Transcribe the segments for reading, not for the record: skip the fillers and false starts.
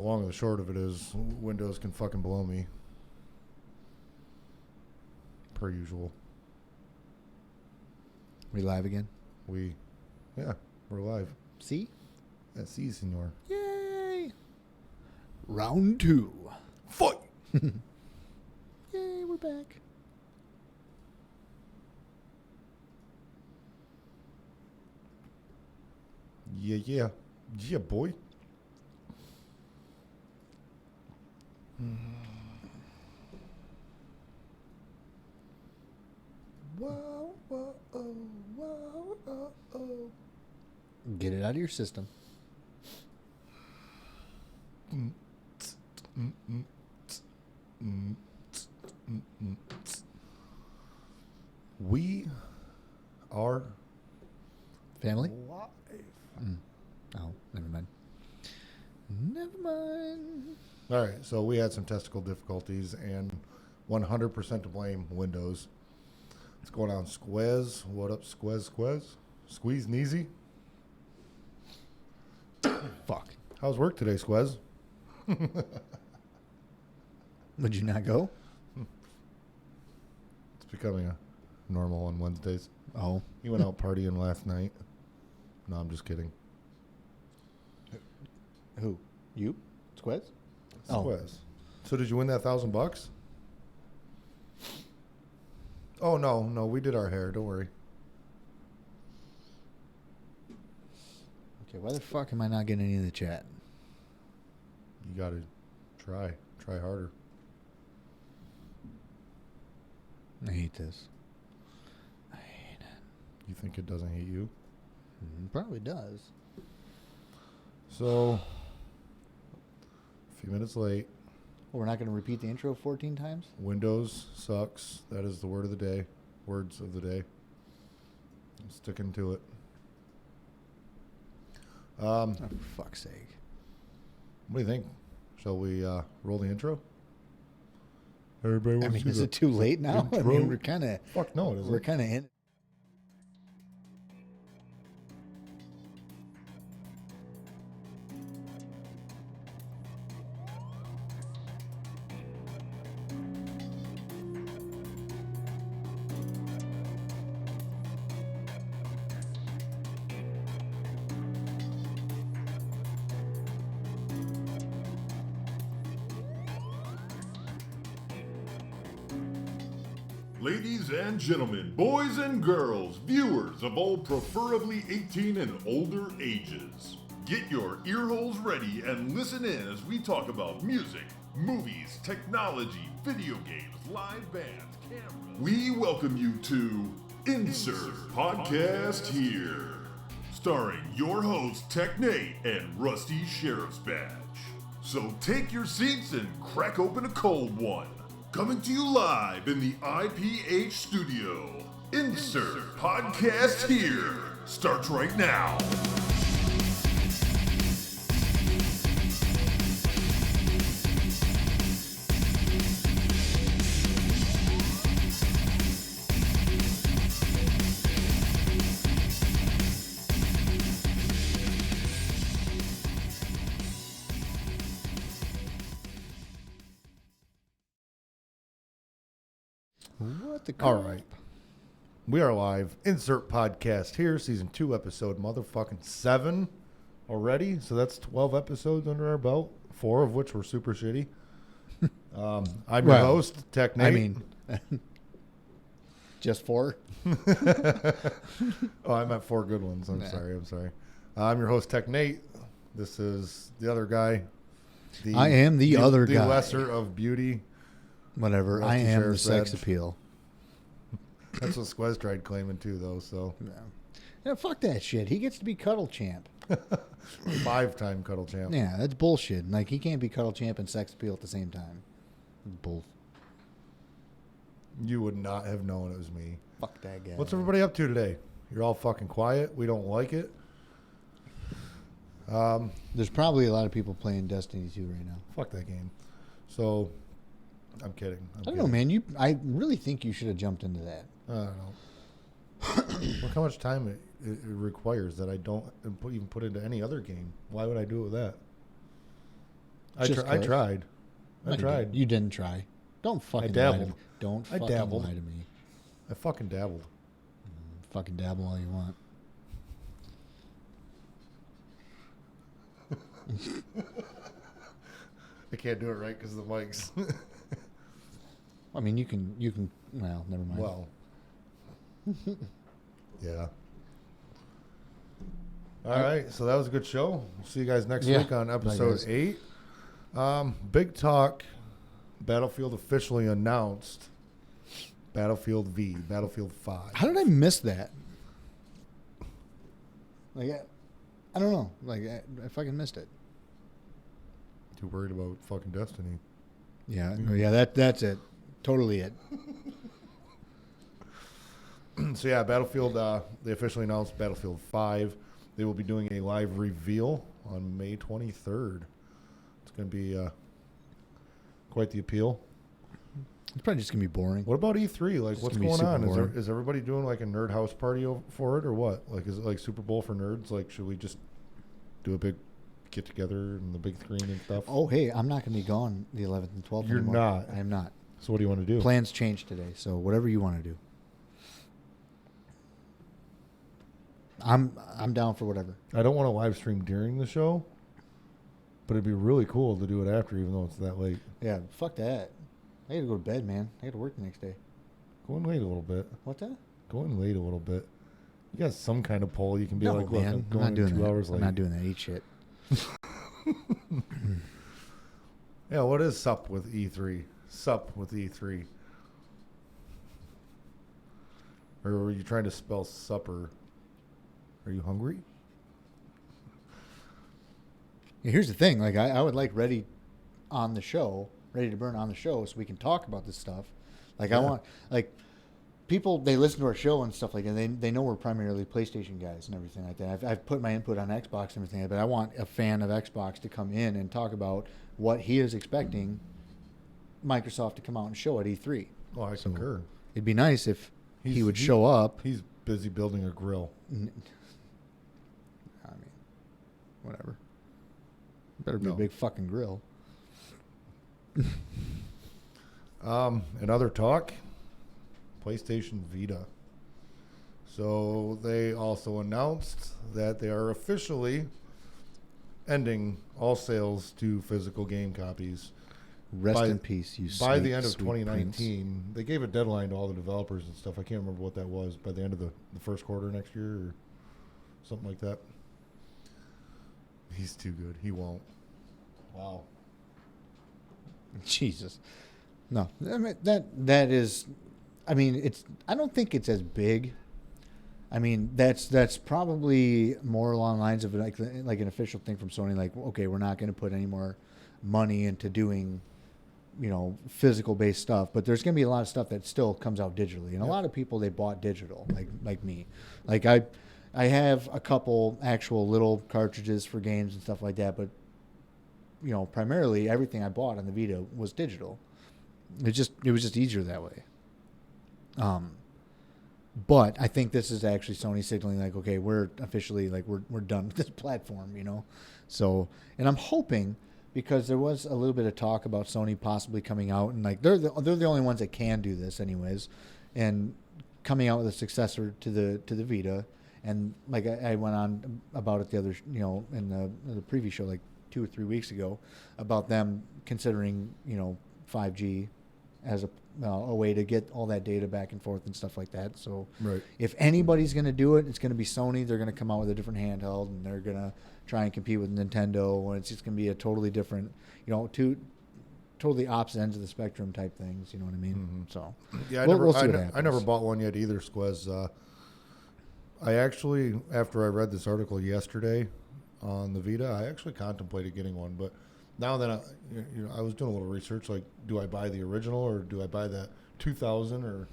Long and the short of it is, Windows can fucking blow me. Per usual. We live again? Yeah, we're live. See? Si, senor. Yay! Round 2. Fight! Yay, we're back. Yeah. Yeah, boy. Whoa, whoa, oh, whoa, oh, oh. Get it out of your system. We are Family? live. Oh, never mind. Never mind. All right, so we had some technical difficulties, and 100% to blame Windows. What's going on, Squez? What up, Squez? Squeeze Neezy? Fuck. How's work today, Squez? Would you not go? It's becoming a normal on Wednesdays. Oh. You went out partying last night. No, I'm just kidding. Who? You? Squez? Squez. So did you win that $1,000? Oh, no, we did our hair. Don't worry. Okay, why the fuck am I not getting any of the chat? You got to try harder. I hate this. I hate it. You think it doesn't hate you? Probably does. So, a few minutes late. Well, we're not going to repeat the intro 14 times? Windows sucks. That is the word of the day. Words of the day. I'm sticking to it. Oh, for fuck's sake. What do you think? Shall we roll the intro? Everybody wants I mean, to is see it too late now? I intro? mean, we're kind of... Fuck no, it isn't. We're kind of in... Ladies and gentlemen, boys and girls, viewers of all preferably 18 and older ages, get your earholes ready and listen in as we talk about music, movies, technology, video games, live bands, cameras. We welcome you to Insert Podcast Here, starring your hosts Tech Nate and Rusty Sheriff's Badge. So take your seats and crack open a cold one. Coming to you live in the IPH studio. Insert Podcast Here starts right now. What the All right. We are live. Insert Podcast Here, Season 2, Episode motherfucking 7 already. So that's 12 episodes under our belt, 4 of which were super shitty. I'm your host, Tech Nate. I mean, just 4? Oh, I meant 4 good ones. I'm sorry. I'm your host, Tech Nate. This is the other guy. I am the other guy. The lesser of beauty. Whatever. Rusty I am the Sheriff's sex Badge. appeal. That's what Squez tried claiming too, though. So Yeah, fuck that shit. He gets to be cuddle champ. 5-time cuddle champ. Yeah, that's bullshit. Like, he can't be cuddle champ and sex appeal at the same time. Bull. You would not have known it was me. Fuck that guy. What's everybody up to today? You're all fucking quiet. We don't like it. There's probably a lot of people playing Destiny 2 right now. Fuck that game. So, I'm kidding. I don't know, man. I really think you should have jumped into that. I don't know. Look how much time it requires that I don't even put into any other game. Why would I do it with that? I tried. No, I tried. You didn't try. Don't fucking lie to dabbled. me. Don't I fucking dabbled. lie to me. I fucking dabbled. Fucking dabble all you want. I can't do it right because of the mics. I mean, you can. Well, never mind. Well. Yeah. All right, so that was a good show. We'll see you guys next week on episode 8. Big talk. Battlefield officially announced. Battlefield V, Battlefield 5. How did I miss that? Like, I don't know. Like, I fucking missed it. Too worried about fucking Destiny. Yeah, that's it. Totally it. So yeah, Battlefield. They officially announced Battlefield 5. They will be doing a live reveal on May 23rd. It's going to be quite the appeal. It's probably just gonna be boring. What about E3? Like, It's what's gonna be going on? super Is everybody doing like a nerd house party for it, or what? Like, is it like Super Bowl for nerds? Like, should we just do a big get together and the big screen and stuff? Oh, hey, I'm not gonna be gone the 11th and 12th. You're anymore. not. I am not. So what do you want to do? Plans changed today, so whatever you want to do. I'm down for whatever. I don't want to live stream during the show, but it'd be really cool to do it after, even though it's that late. Yeah, fuck that. I gotta go to bed, man. I gotta work the next day. Go in late a little bit. What that? Go in late a little bit. You got some kind of poll. You can be No, like, look, man. I'm I'm going not doing 2 that. hours late. I'm not doing that. Eat shit. Yeah, what is sup with E3? Sup with E3. Or were you trying to spell supper? Are you hungry? Yeah, here's the thing. Like, I would like Ready to Burn on the show so we can talk about this stuff. Like, Yeah. I want, like, people, they listen to our show and stuff like that. They know we're primarily PlayStation guys and everything like that. I've put my input on Xbox and everything, but I want a fan of Xbox to come in and talk about what he is expecting Microsoft to come out and show at E3. Oh, I concur. It'd be nice if he would he- show up. He's busy building a grill. I mean, whatever. Better be No. a big fucking grill. Another talk, PlayStation Vita. So they also announced that they are officially ending all sales to physical game copies Rest in peace, you by sweet, the end of sweet 2019. They gave a deadline to all the developers and stuff. I can't remember what that was. By the end of the first quarter next year or something like that. He's too good. He won't. Wow. Prince. Jesus. No, I mean, that is, I mean, it's. I don't think it's as big. I mean, that's probably more along the lines of like an official thing from Sony. Like, okay, we're not going to put any more money into doing, physical based stuff. But there's going to be a lot of stuff that still comes out digitally, and a lot of people they bought digital, like me. Like I have a couple actual little cartridges for games and stuff like that, but primarily everything I bought on the Vita was digital. It was just easier that way. But I think this is actually Sony signaling like, okay, we're officially like we're done with this platform, So, and I'm hoping, because there was a little bit of talk about Sony possibly coming out and like they're the only ones that can do this anyways, and coming out with a successor to the Vita. And like I went on about it the other in the preview show like 2 or 3 weeks ago about them considering 5G as a way to get all that data back and forth and stuff like that. So Right. if anybody's going to do it, it's going to be Sony. They're going to come out with a different handheld, and they're going to try and compete with Nintendo, and it's just going to be a totally different, two totally opposite ends of the spectrum type things. You know what I mean? Mm-hmm. So Yeah, we'll see what I happens. never bought one yet either, Squez. I actually, after I read this article yesterday on the Vita, I actually contemplated getting one. But now that I was doing a little research, like, do I buy the original or do I buy that 2000 or,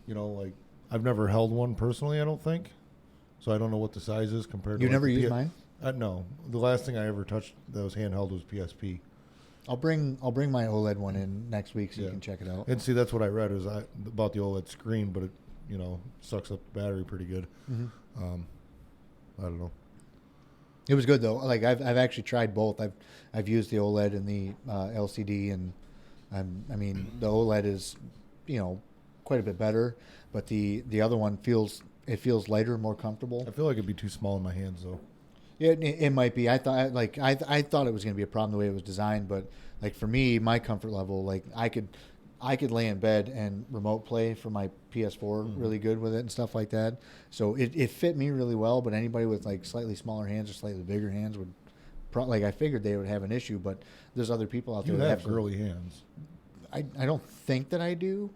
like, I've never held one personally, I don't think. So I don't know what the size is compared to. You like, never the used mine? No. The last thing I ever touched that was handheld was PSP. I'll bring my OLED one in next week so you Yeah. can check it out. And see, that's what I read is about the OLED screen, but it, sucks up the battery pretty good. Mm-hmm. I don't know. It was good though. Like I've actually tried both. I've used the OLED and the LCD, and I mean the OLED is, quite a bit better, but the other one feels lighter, more comfortable. I feel like it'd be too small in my hands though. Yeah, it might be. I thought I thought it was going to be a problem the way it was designed, but like for me, my comfort level, like I could lay in bed and remote play for my PS4 really good with it and stuff like that. So it fit me really well. But anybody with like slightly smaller hands or slightly bigger hands would, I figured they would have an issue. But there's other people out there You that have girly hands. I don't think that I do,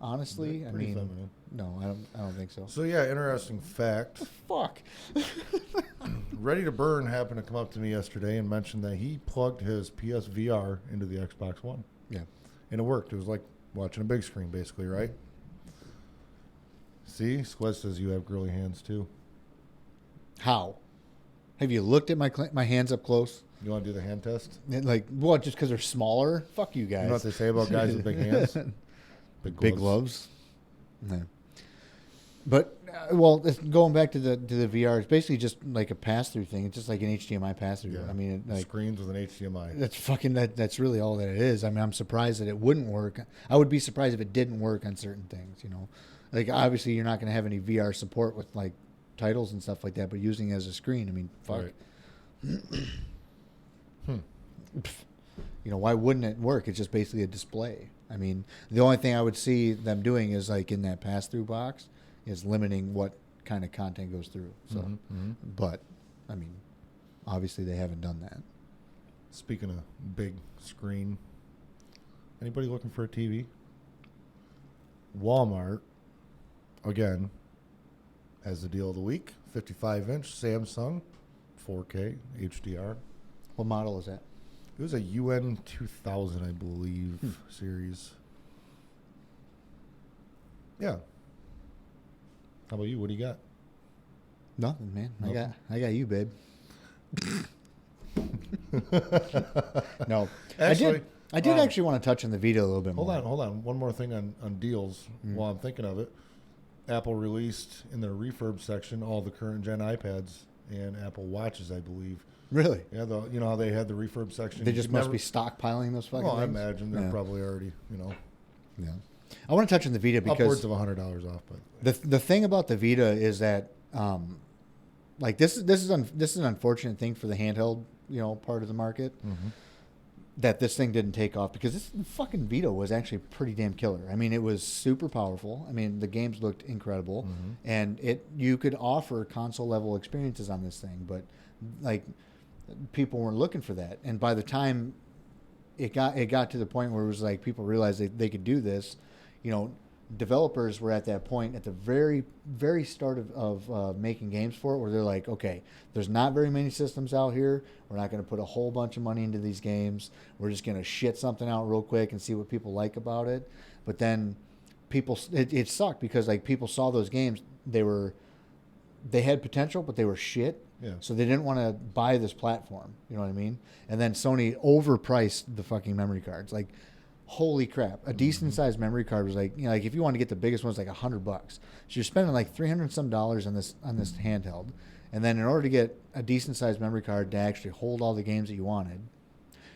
honestly. They're I pretty mean, feminine. no, I don't think so. So yeah, interesting fact. Fuck. Ready to Burn happened to come up to me yesterday and mention that he plugged his PSVR into the Xbox One. Yeah. And it worked. It was like watching a big screen, basically, right? See? Squez says you have girly hands, too. How? Have you looked at my hands up close? You want to do the hand test? Like, what, just because they're smaller? Fuck you guys. You know what they say about guys with big hands? Big gloves. No. But, going back to the VR, it's basically just like a pass-through thing. It's just like an HDMI pass-through. Yeah. I mean, screens with an HDMI. That's really all that it is. I mean, I'm surprised that it wouldn't work. I would be surprised if it didn't work on certain things, Like, obviously, you're not going to have any VR support with, like, titles and stuff like that, but using it as a screen, I mean, fuck. Right. Why wouldn't it work? It's just basically a display. I mean, the only thing I would see them doing is, like, in that pass-through box, is limiting what kind of content goes through. So, but, I mean, obviously they haven't done that. Speaking of big screen, anybody looking for a TV? Walmart, again, has the deal of the week. 55-inch Samsung, 4K HDR. What model is that? It was a UN 2000, I believe, series. Yeah. How about you? What do you got? Nothing, man. Nothing. I got you, babe. No, Actually, I did actually want to touch on the Vita a little bit more. Hold on. One more thing on deals while I'm thinking of it. Apple released in their refurb section all the current gen iPads and Apple Watches, I believe. Really? Yeah, you know how they had the refurb section. They just must be stockpiling those fucking Well, I things? imagine they're probably already, Yeah. I want to touch on the Vita because upwards of $100 off. But the thing about the Vita is that, like this is an unfortunate thing for the handheld, part of the market. That this thing didn't take off because this fucking Vita was actually pretty damn killer. I mean, it was super powerful. I mean, the games looked incredible, and you could offer console level experiences on this thing, but like people weren't looking for that. And by the time it got to the point where it was like people realized they could do this, developers were at that point at the very, very start of making games for it, where they're like, okay, there's not very many systems out here. We're not going to put a whole bunch of money into these games. We're just going to shit something out real quick and see what people like about it. But then it sucked because like people saw those games, they had potential, but they were shit. Yeah. So they didn't want to buy this platform. You know what I mean? And then Sony overpriced the fucking memory cards. Like, holy crap! A decent sized memory card was like, like if you want to get the biggest one, it's like $100. So you're spending like $300 some on this handheld, and then in order to get a decent sized memory card to actually hold all the games that you wanted,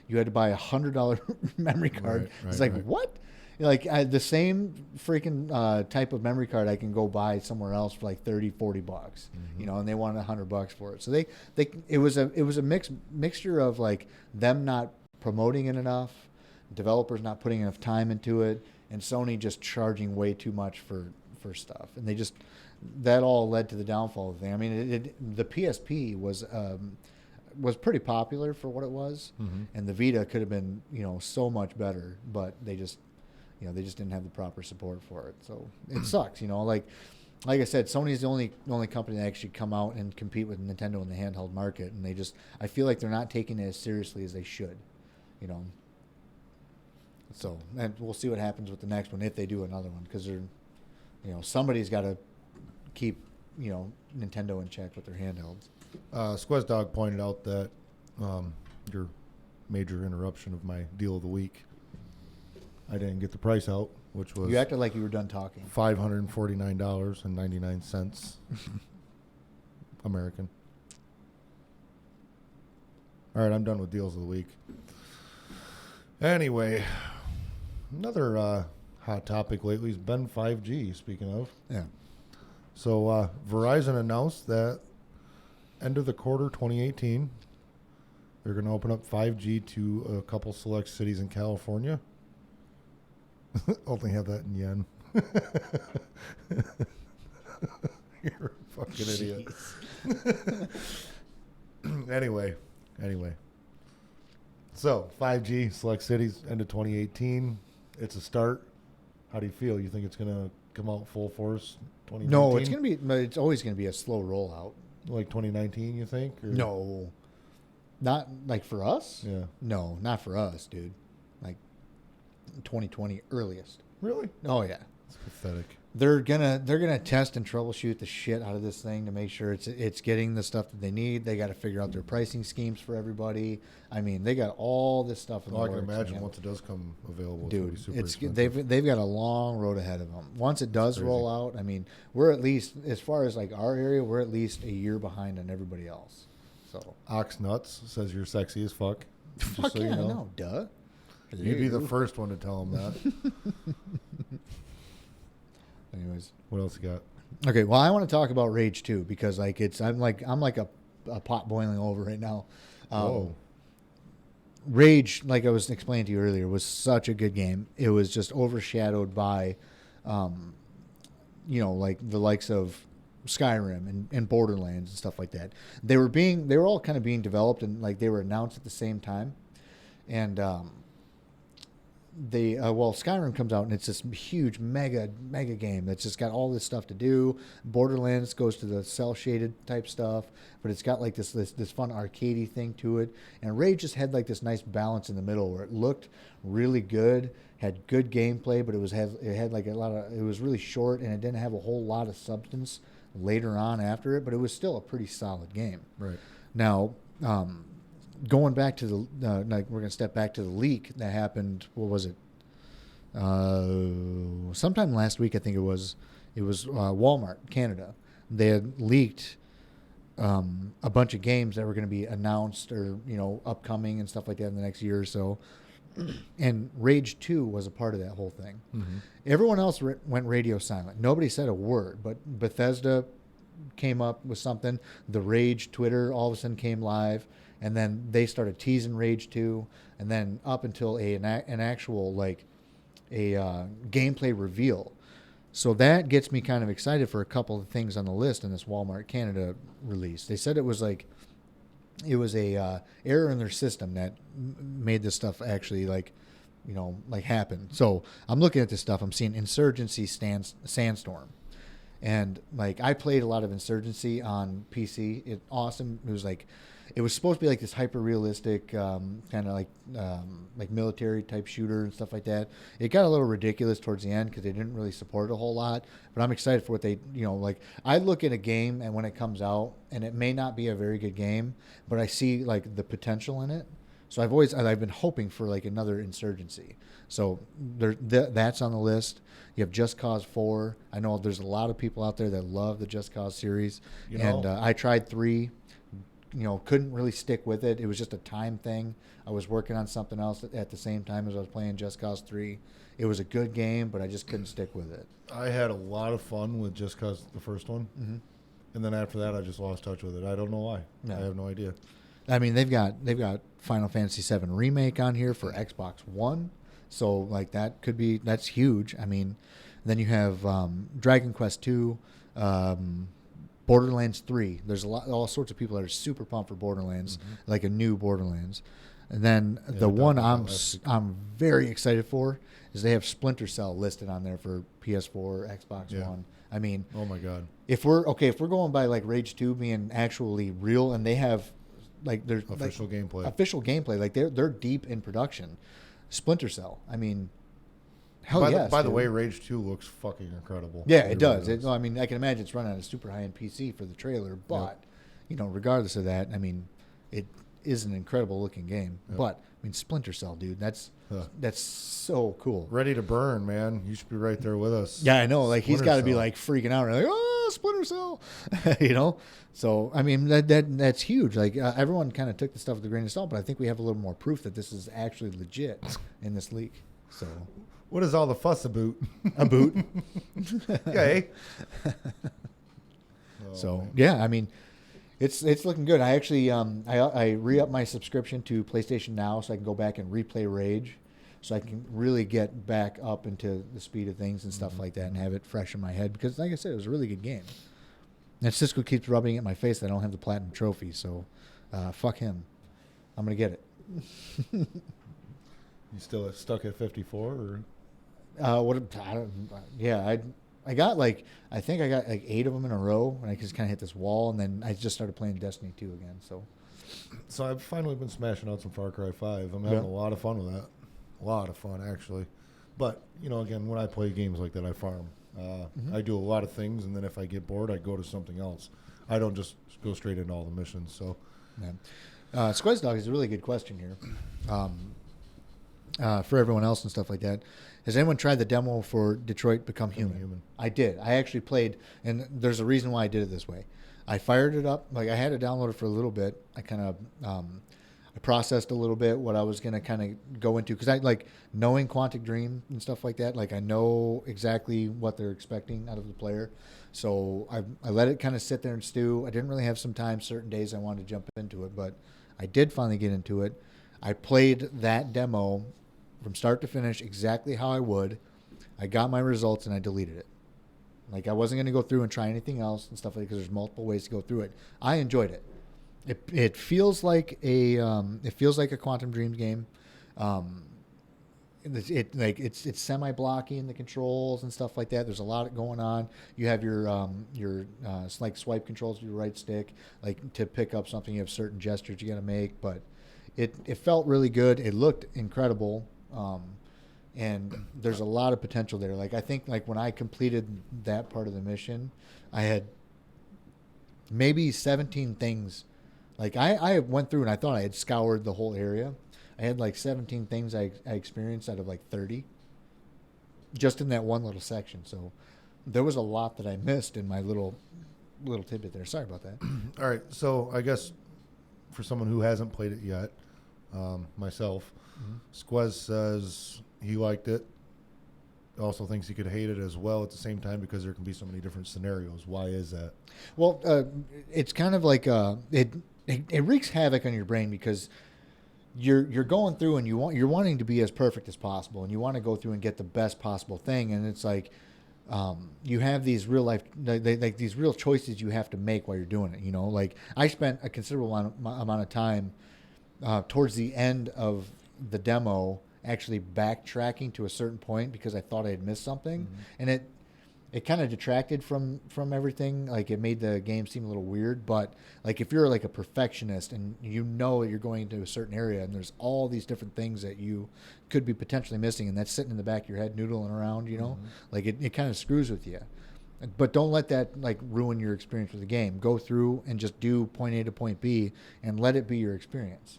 you had to buy $100 memory card. Right, it's like right. What? Like the same freaking type of memory card I can go buy somewhere else for like $30-$40, and they wanted $100 for it. So it was a mixture of like them not promoting it enough, developers not putting enough time into it, and Sony just charging way too much for stuff. And that all led to the downfall of the thing. I mean, the PSP was pretty popular for what it was, and the Vita could have been, so much better, but they just didn't have the proper support for it. So it sucks, like I said, Sony's the only company that actually come out and compete with Nintendo in the handheld market, and I feel like they're not taking it as seriously as they should, So, and we'll see what happens with the next one if they do another one, because somebody's got to keep Nintendo in check with their handhelds. Squez Dog pointed out that your major interruption of my deal of the week, I didn't get the price out, which was You acted like you were done talking. $549.99 American. All right, I'm done with deals of the week. Anyway, another hot topic lately has been 5G, speaking of. Yeah. So Verizon announced that end of the quarter 2018, they're going to open up 5G to a couple select cities in California. Only have that in yen. You're a fucking idiot. Anyway. So 5G select cities end of 2018. It's a start. How do you feel? You think it's going to come out full force 2019? No, it's going to be. It's always going to be a slow rollout. Like 2019, you think? Or? No, not like for us. Yeah. No, not for us, dude. Like 2020 earliest. Really? Oh yeah. It's pathetic. They're gonna test and troubleshoot the shit out of this thing to make sure it's getting the stuff that they need. They got to figure out their pricing schemes for everybody. I mean, they got all this stuff in the I works. can imagine once it does come available, dude, it's gonna be super expensive. they've got a long road ahead of them. Once it does roll out, I mean, we're at least, as far as like our area, we're at least a year behind on everybody else. So Ox Nuts says you're sexy as fuck. fuck so yeah, you know. no, duh. You'd be the first one to tell him that. Anyways, What else you got? okay. Well, I want to talk about Rage 2 because like I'm like a pot boiling over right now. Oh, Rage, like I was explaining to you earlier, was such a good game. It was just overshadowed by, like the likes of Skyrim and Borderlands and stuff like that. They were all kind of being developed and like they were announced at the same time, and Skyrim comes out and it's this huge mega game that's just got all this stuff to do. Borderlands goes to the cell shaded type stuff, but it's got like this fun arcadey thing to it. And Rage just had like this nice balance in the middle where it looked really good, had good gameplay, but it had like it was really short and it didn't have a whole lot of substance later on after it, but it was still a pretty solid game. right. Now, going back to the we're gonna step back to the leak that happened. What was it? Sometime last week, I think it was. It was Walmart Canada. They had leaked a bunch of games that were going to be announced or upcoming and stuff like that in the next year or so. And Rage 2 was a part of that whole thing. Mm-hmm. Everyone else went radio silent. Nobody said a word, but Bethesda came up with something. The Rage Twitter all of a sudden came live. And then they started teasing Rage 2, and then up until an actual gameplay reveal. So that gets me kind of excited for a couple of things on the list in this Walmart Canada release. They said it was a error in their system that made this stuff actually happen. So I'm looking at this stuff. I'm seeing Insurgency Sandstorm. And I played a lot of Insurgency on PC. It's awesome. It was supposed to be like this hyper realistic kind of like military type shooter and stuff like that. It got a little ridiculous towards the end because they didn't really support it a whole lot. But I'm excited for what they I look at a game and when it comes out and it may not be a very good game, but I see the potential in it. So I've been hoping for another Insurgency. So that's on the list. You have Just Cause 4. I know there's a lot of people out there that love the Just Cause series, and I tried 3. Couldn't really stick with it. It was just a time thing. I was working on something else at the same time as I was playing Just Cause 3. It was a good game, but I just couldn't stick with it. I had a lot of fun with Just Cause, the first one. Mm-hmm. And then after that, I just lost touch with it. I don't know why. No. I have no idea. I mean, they've got Final Fantasy VII Remake on here for Xbox One. So, that's huge. I mean, then you have Dragon Quest 2, Borderlands 3. There's all sorts of people that are super pumped for Borderlands, like a new Borderlands. And then the one I'm very excited for is they have Splinter Cell listed on there for PS4, Xbox One. I mean, oh my god. If we're going by Rage 2 being actually real, and they have there's official gameplay, they're deep in production. Splinter Cell. I mean, By the way, Rage 2 looks fucking incredible. Yeah, it does. I mean, I can imagine it's running on a super high-end PC for the trailer, but regardless of that, I mean, it is an incredible looking game. Yep. But I mean, Splinter Cell, dude, that's so cool. Ready to burn, man. You should be right there with us. Yeah, I know. He's got to be freaking out. Oh, Splinter Cell, you know. So I mean that's huge. Like everyone kind of took the stuff with a grain of salt, but I think we have a little more proof that this is actually legit in this leak. So What is all the fuss about? a boot. Okay. So yeah, I mean, it's looking good. I actually I re-upped my subscription to PlayStation Now so I can go back and replay Rage, so I can really get back up into the speed of things and stuff like that and have it fresh in my head because, like I said, it was a really good game. And Cisco keeps rubbing it in my face that I don't have the platinum trophy, so fuck him. I'm gonna get it. You still stuck at 54 or? I got I think I got like 8 of them in a row, and I just kind of hit this wall, and then I just started playing Destiny 2 again. So I've finally been smashing out some Far Cry 5. I'm having a lot of fun with that. A lot of fun, actually. But, again, when I play games like that, I farm. I do a lot of things, and then if I get bored, I go to something else. I don't just go straight into all the missions. So, Squez Dog is a really good question here. For everyone else and stuff like that. Has anyone tried the demo for Detroit Become Human? I did. I actually played, and there's a reason why I did it this way. I fired it up. I had it downloaded for a little bit. I kind of I processed a little bit what I was going to kind of go into because I knowing Quantic Dream and stuff like that. I know exactly what they're expecting out of the player. So I let it kind of sit there and stew. I didn't really have some time certain days I wanted to jump into it, but I did finally get into it. I played that demo from start to finish exactly how I would. I got my results and I deleted it. I wasn't going to go through and try anything else and stuff like that because there's multiple ways to go through it. I enjoyed it. It feels like a Quantum Dreams game. It's semi-blocky in the controls and stuff like that. There's a lot going on. You have your swipe controls with your right stick, to pick up something. You have certain gestures you got to make, but it felt really good. It looked incredible. And there's a lot of potential there. I think when I completed that part of the mission, I had maybe 17 things. I went through and I thought I had scoured the whole area. I had 17 things I experienced out of 30 just in that one little section. So there was a lot that I missed in my little tidbit there. Sorry about that. All right. So I guess for someone who hasn't played it yet, myself, Squez says he liked it. Also thinks he could hate it as well at the same time because there can be so many different scenarios. Why is that? Well, it's kind of it wreaks havoc on your brain because you're going through and you're wanting to be as perfect as possible and you want to go through and get the best possible thing, and it's you have these real life these real choices you have to make while you're doing it. I spent a considerable amount of time towards the end of the demo actually backtracking to a certain point because I thought I had missed something, and it kind of detracted from everything. It made the game seem a little weird, but if you're a perfectionist and you're going into a certain area and there's all these different things that you could be potentially missing, and that's sitting in the back of your head noodling around, it kind of screws with you. But don't let that ruin your experience with the game. Go through and just do point A to point B and let it be your experience.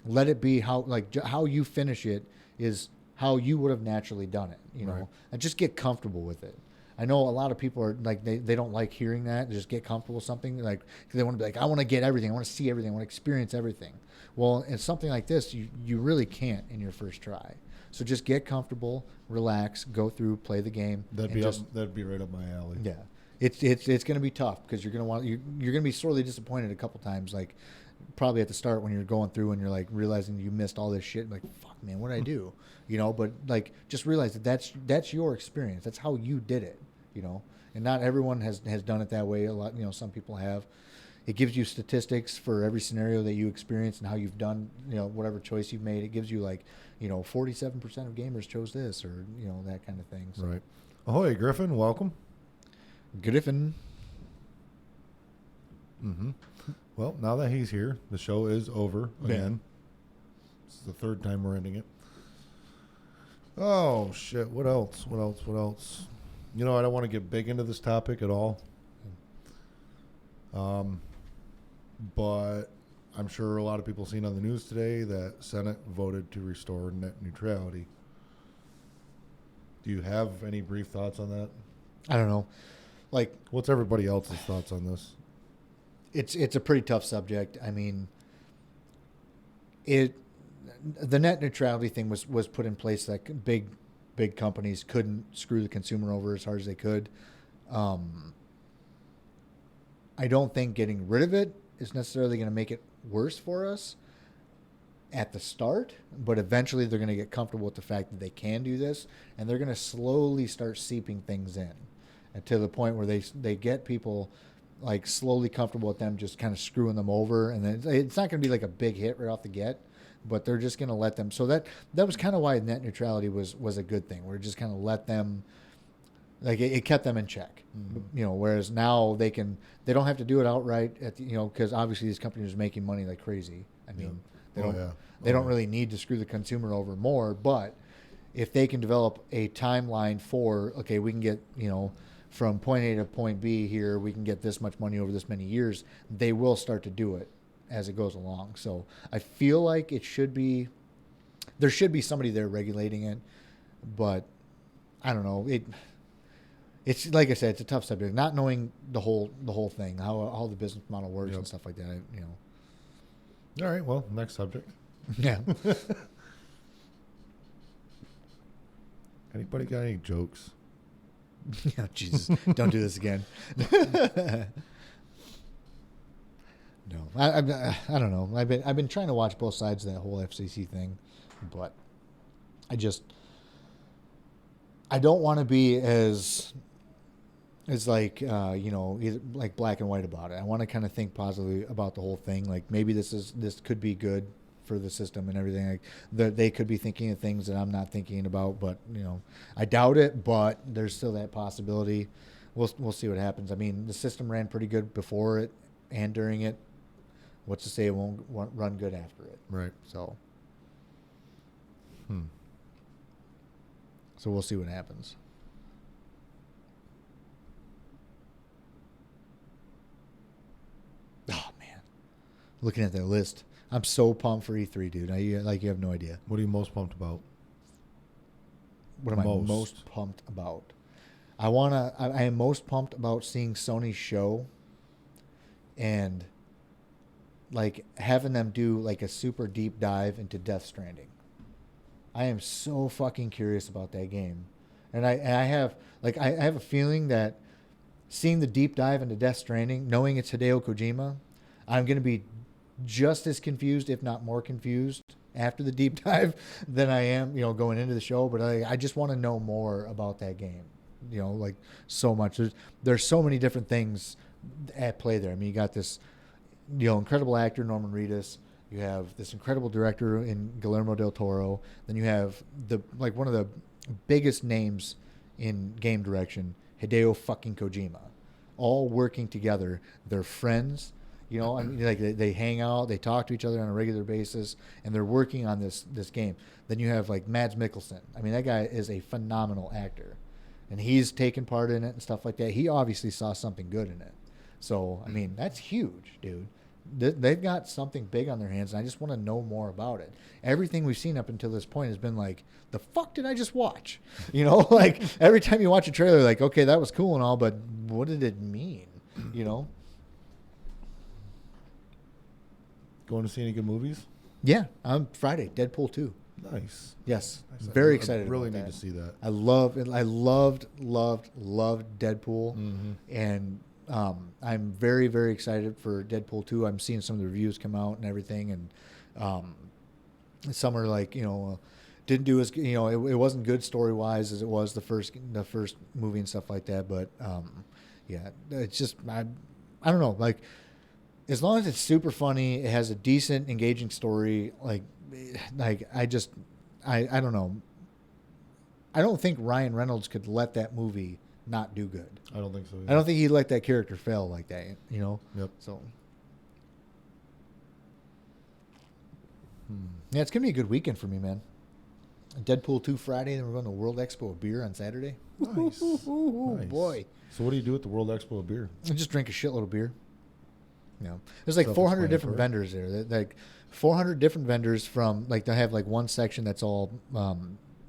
Let it be how you finish it is how you would have naturally done it, Right. and just get comfortable with it. I know a lot of people are they don't like hearing that. They just get comfortable with something cause they want to be I want to get everything. I want to see everything. I want to experience everything. Well, in something like this, you really can't in your first try. So just get comfortable, relax, go through, play the game. That'd be right up my alley. Yeah, it's going to be tough because you're going to be sorely disappointed a couple times. Probably at the start when you're going through and you're realizing you missed all this shit. Fuck, man, what did I do? But just realize that's your experience. That's how you did it. And not everyone has done it that way. A lot, some people have. It gives you statistics for every scenario that you experience and how you've done, whatever choice you've made. It gives you 47% of gamers chose this or, that kind of thing. So. Right. Ahoy, Griffin. Welcome. Griffin. Well, now that he's here, the show is over again. Yeah. This is the third time we're ending it. Oh, shit. What else? I don't want to get big into this topic at all. But I'm sure a lot of people seen on the news today that Senate voted to restore net neutrality. Do you have any brief thoughts on that? I don't know. like, What's everybody else's thoughts on this? it's a pretty tough subject. I mean, the net neutrality thing was put in place that big companies couldn't screw the consumer over as hard as they could. I don't think getting rid of it is necessarily going to make it worse for us at the start, but eventually they're going to get comfortable with the fact that they can do this, and they're going to slowly start seeping things in, and to the point where they get people like slowly comfortable with them just kind of screwing them over, and then it's not going to be like a big hit right off the get, but they're just going to let them. So that was kind of why net neutrality was a good thing. We're just kind of let them, like it kept them in check, you know. Whereas now they don't have to do it outright because obviously these companies are making money like crazy. I mean, they don't really need to screw the consumer over more, but if they can develop a timeline for, okay, we can get, from point A to point B here, we can get this much money over this many years, they will start to do it as it goes along. So I feel like there should be somebody there regulating it, but I don't know. It's like I said, it's a tough subject. Not knowing the whole thing, how the business model works and stuff like that. All right. Well, next subject. Yeah. Anybody got any jokes? Yeah, Jesus, don't do this again. No, I don't know. I've been trying to watch both sides of that whole FCC thing, but I don't want to be as like either like black and white about it. I want to kind of think positively about the whole thing. Like maybe this could be good for the system and everything. Like they could be thinking of things that I'm not thinking about, but I doubt it. But there's still that possibility. We'll see what happens. I mean, the system ran pretty good before it and during it. What's to say it won't run good after it? Right. So. So we'll see what happens. Oh man, looking at that list, I'm so pumped for E3, dude. You have no idea. What are you most pumped about? What am I most pumped about? I am most pumped about seeing Sony's show, and like having them do like a super deep dive into Death Stranding. I am so fucking curious about that game, and I have a feeling that seeing the deep dive into Death Stranding, knowing it's Hideo Kojima, I'm going to be just as confused, if not more confused, after the deep dive than I am, going into the show. But I just want to know more about that game, like so much. There's so many different things at play there. I mean, you got this, incredible actor Norman Reedus. You have this incredible director in Guillermo del Toro. Then you have one of the biggest names in game direction, Hideo fucking Kojima, all working together. They're friends, I mean, like they hang out, they talk to each other on a regular basis, and they're working on this game. Then you have like Mads Mikkelsen. I mean, that guy is a phenomenal actor, and he's taken part in it and stuff like that. He obviously saw something good in it. So, I mean, that's huge, dude. They've got something big on their hands, and I just want to know more about it. Everything we've seen up until this point has been like, the fuck did I just watch? Like every time you watch a trailer, like, okay, that was cool and all, but what did it mean? Going to see any good movies? Yeah, on Friday, Deadpool 2. Nice. Yes, Nice. very excited. I really about need that. to see that. I loved Deadpool, and I'm very, very excited for Deadpool 2. I'm seeing some of the reviews come out and everything, and some are like, didn't do as, it wasn't good story wise as it was the first movie and stuff like that. But yeah, it's just I don't know, like as long as it's super funny, it has a decent, engaging story. Like I don't know. I don't think Ryan Reynolds could let that movie not do good. I don't think so either. I don't think he'd let that character fail like that, Yep. So, yeah, it's going to be a good weekend for me, man. Deadpool 2 Friday, then we're going to World Expo of Beer on Saturday. Nice. Nice. Boy. So what do you do at the World Expo of Beer? I just drink a shitload of beer. There's like 400 different vendors there. Like 400 different vendors from, like, they have like one section that's all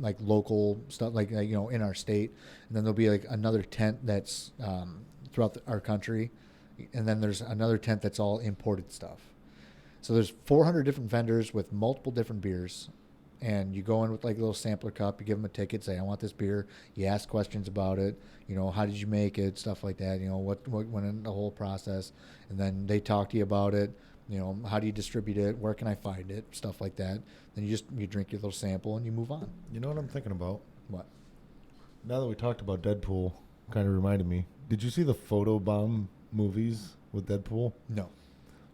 like local stuff, like you know, in our state, and then there'll be like another tent that's throughout our country, and then there's another tent that's all imported stuff. So there's 400 different vendors with multiple different beers, and you go in with like a little sampler cup. You give them a ticket, say I want this beer. You ask questions about it. You know, how did you make it, stuff like that. You know, what went in the whole process, and then they talk to you about it. You know, how do you distribute it? Where can I find it? Stuff like that. Then you drink your little sample and you move on. You know what I'm thinking about? What? Now that we talked about Deadpool, kind of reminded me. Did you see the photobomb movies with Deadpool? No.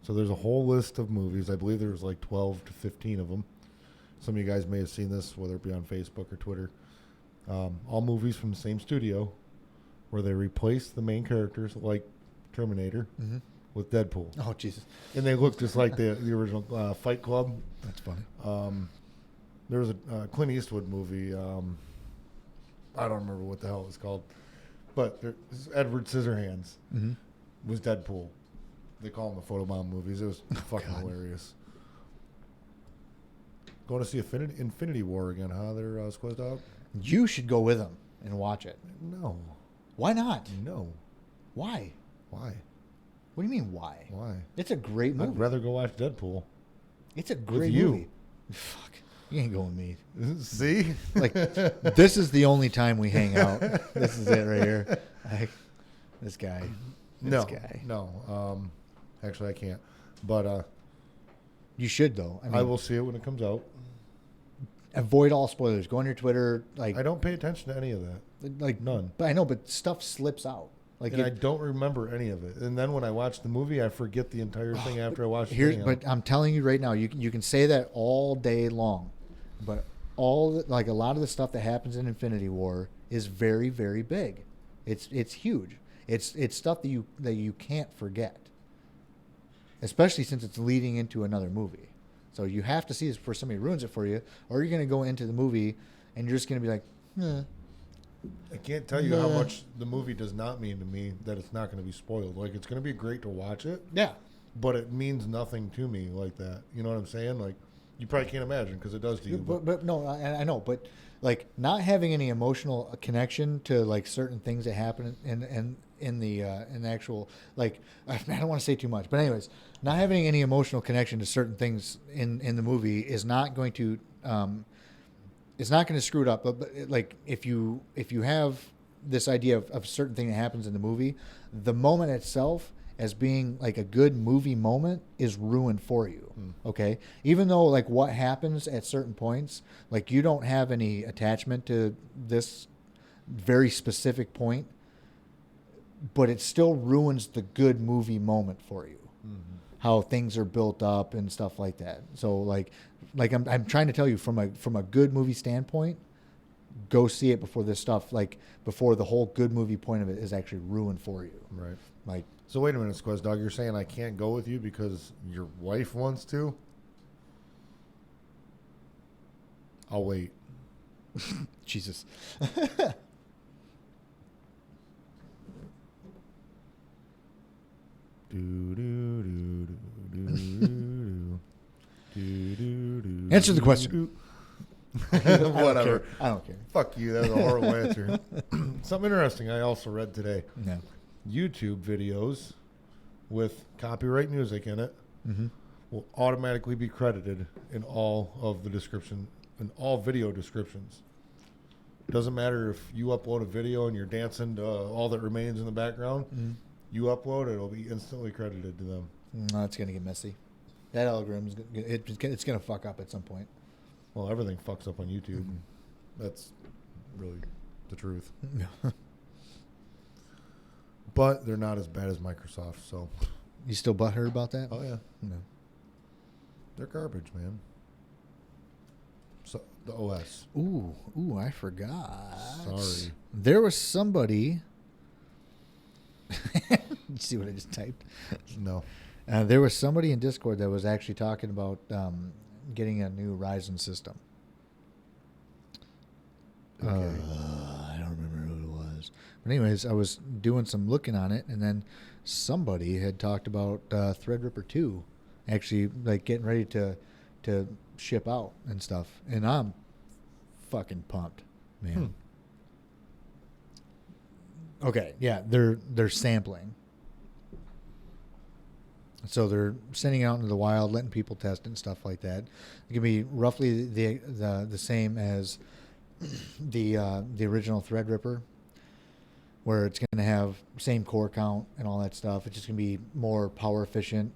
So there's a whole list of movies. I believe there's like 12 to 15 of them. Some of you guys may have seen this, whether it be on Facebook or Twitter. All movies from the same studio where they replace the main characters like Terminator with Deadpool. Oh, Jesus. And they look just like the original Fight Club. That's funny. There was a Clint Eastwood movie. I don't remember what the hell it was called. But Edward Scissorhands was Deadpool. They call them the photobomb movies. It was fucking hilarious. Going to see Infinity War again, huh? There, Squiz Dog? You should go with them and watch it. No. Why not? No. Why? Why? What do you mean, why? Why? It's a great movie. I'd rather go watch Deadpool. It's a great you. movie. Fuck. You ain't going with me. See? Like, this is the only time we hang out. This is it right here. Like, this guy. This guy. No. Actually, I can't. But you should, though. I will see it when it comes out. Avoid all spoilers. Go on your Twitter. Like, I don't pay attention to any of that. Like none. But I know, but stuff slips out. Like, and I don't remember any of it. And then when I watch the movie, I forget the entire thing after I watch it. But I'm telling you right now, you can say that all day long, but a lot of the stuff that happens in Infinity War is very, very big. It's huge. It's stuff that you can't forget, especially since it's leading into another movie. So you have to see this before somebody ruins it for you, or you're going to go into the movie and you're just going to be like, I can't tell you how much the movie does not mean to me that it's not going to be spoiled. Like, it's going to be great to watch it. Yeah. But it means nothing to me like that. You know what I'm saying? Like, you probably can't imagine because it does to you. But no, I know. But, like, not having any emotional connection to, like, certain things that happen in the actual, like, I don't want to say too much. But anyways, not having any emotional connection to certain things in the movie is not going to it's not going to screw it up. But like, if you have this idea of a certain thing that happens in the movie, the moment itself as being like a good movie moment is ruined for you. Okay. Even though like what happens at certain points, like you don't have any attachment to this very specific point, but it still ruins the good movie moment for you. How things are built up and stuff like that. So like I'm trying to tell you from a good movie standpoint, go see it before this stuff, like before the whole good movie point of it is actually ruined for you. Right. Like, so wait a minute, Squaz Dog. You're saying I can't go with you because your wife wants to? I'll wait. Jesus. Answer the question. Whatever. I don't care. Fuck you. That was a horrible answer. Something interesting I also read today. Yeah. YouTube videos with copyright music in it will automatically be credited in all of the description, in all video descriptions. Doesn't matter if you upload a video and you're dancing to All That Remains in the background. You upload it, it'll be instantly credited to them. No, it's going to get messy. That algorithm it's going to fuck up at some point. Well, everything fucks up on YouTube. That's really the truth. But they're not as bad as Microsoft, so. You still butthurt about that? Oh, yeah. No. They're garbage, man. So, the OS. Ooh, I forgot. Sorry. There was somebody. Did you see what I just typed? No. There was somebody in Discord that was actually talking about getting a new Ryzen system. Okay. I don't remember who it was. But anyways, I was doing some looking on it, and then somebody had talked about Threadripper 2 actually like getting ready to ship out and stuff. And I'm fucking pumped, man. Okay, yeah, they're sampling. So they're sending it out into the wild, letting people test it and stuff like that. It can be roughly the same as the original Threadripper, where it's going to have same core count and all that stuff. It's just going to be more power efficient,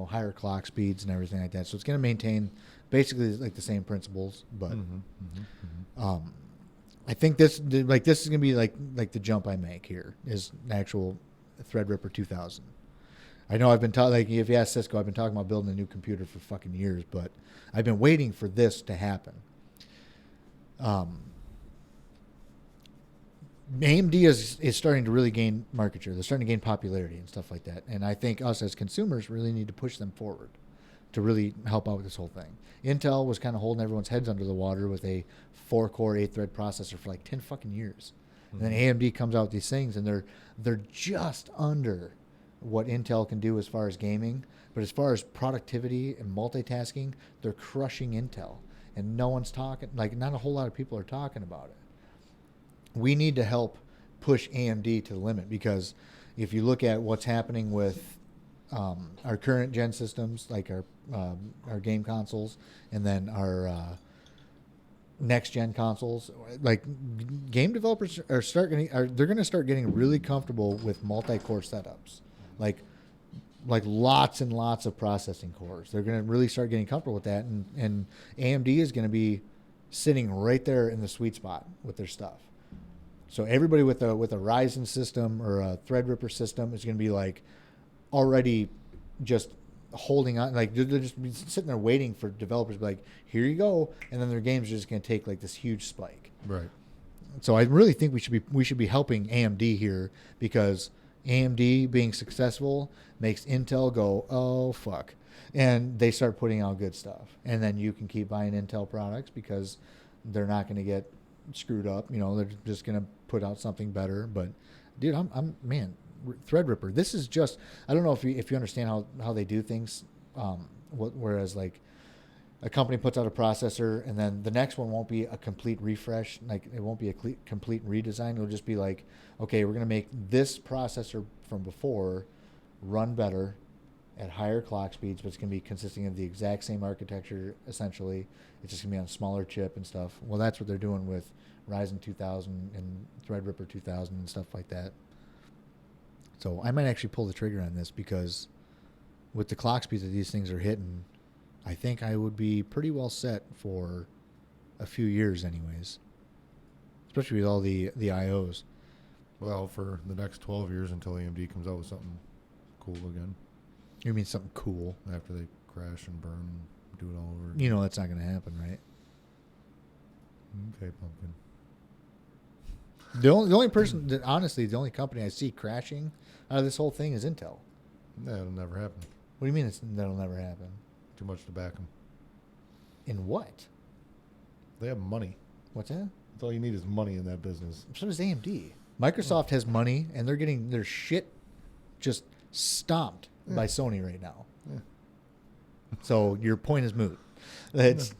higher clock speeds and everything like that. So it's going to maintain basically like the same principles, but I think this is going to be like the jump I make here is an actual Threadripper 2000. I know I've been talking, if you ask Cisco, I've been talking about building a new computer for fucking years, but I've been waiting for this to happen. AMD is starting to really gain market share. They're starting to gain popularity and stuff like that. And I think us as consumers really need to push them forward to really help out with this whole thing. Intel was kind of holding everyone's heads under the water with a 4-core 8-thread processor for like 10 fucking years. And then AMD comes out with these things, and they're just under what Intel can do as far as gaming, but as far as productivity and multitasking, they're crushing Intel, and no one's talking, like not a whole lot of people are talking about it. We need to help push AMD to the limit, because if you look at what's happening with our current gen systems, like our game consoles, and then our next gen consoles, like game developers they're going to start getting really comfortable with multi-core setups. Like lots and lots of processing cores. They're going to really start getting comfortable with that, and AMD is going to be sitting right there in the sweet spot with their stuff. So everybody with a Ryzen system or a Threadripper system is going to be like already just holding on, like they're just sitting there waiting for developers to be like, here you go, and then their games are just going to take like this huge spike. Right. So I really think we should be helping AMD here, because AMD being successful makes Intel go, oh, fuck. And they start putting out good stuff. And then you can keep buying Intel products because they're not going to get screwed up. They're just going to put out something better. But, dude, man, Threadripper, this is just, I don't know if you understand how they do things. Whereas, like, a company puts out a processor, and then the next one won't be a complete refresh. Like, it won't be a complete redesign. It'll just be like, okay, we're going to make this processor from before run better at higher clock speeds, but it's going to be consisting of the exact same architecture, essentially. It's just going to be on a smaller chip and stuff. Well, that's what they're doing with Ryzen 2000 and Threadripper 2000 and stuff like that. So I might actually pull the trigger on this, because with the clock speeds that these things are hitting, I think I would be pretty well set for a few years anyways, especially with all the IOs. Well, for the next 12 years until AMD comes out with something cool again. You mean something cool? After they crash and burn and do it all over. That's not going to happen, right? Okay, pumpkin. The only person that, honestly, the only company I see crashing out of this whole thing is Intel. That'll never happen. What do you mean that'll never happen? Too much to back them. In what? They have money. What's that? That's all you need is money in that business. So does AMD. Microsoft has money, and they're getting their shit just stomped by Sony right now. Yeah. So your point is moot. That's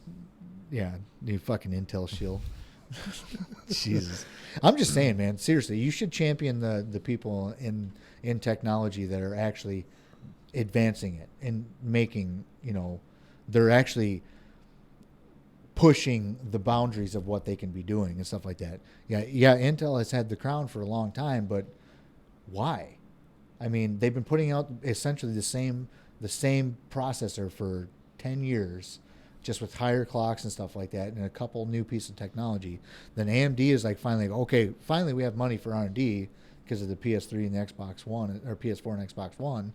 you fucking Intel shield. Jesus. I'm just saying, man, seriously, you should champion the people in technology that are actually advancing it and making, they're actually pushing the boundaries of what they can be doing and stuff like that. Yeah, Intel has had the crown for a long time, but why? I mean, they've been putting out essentially the same processor for 10 years, just with higher clocks and stuff like that, and a couple new pieces of technology. Then AMD is like, finally we have money for R&D because of the PS3 and the Xbox One, or PS4 and Xbox One.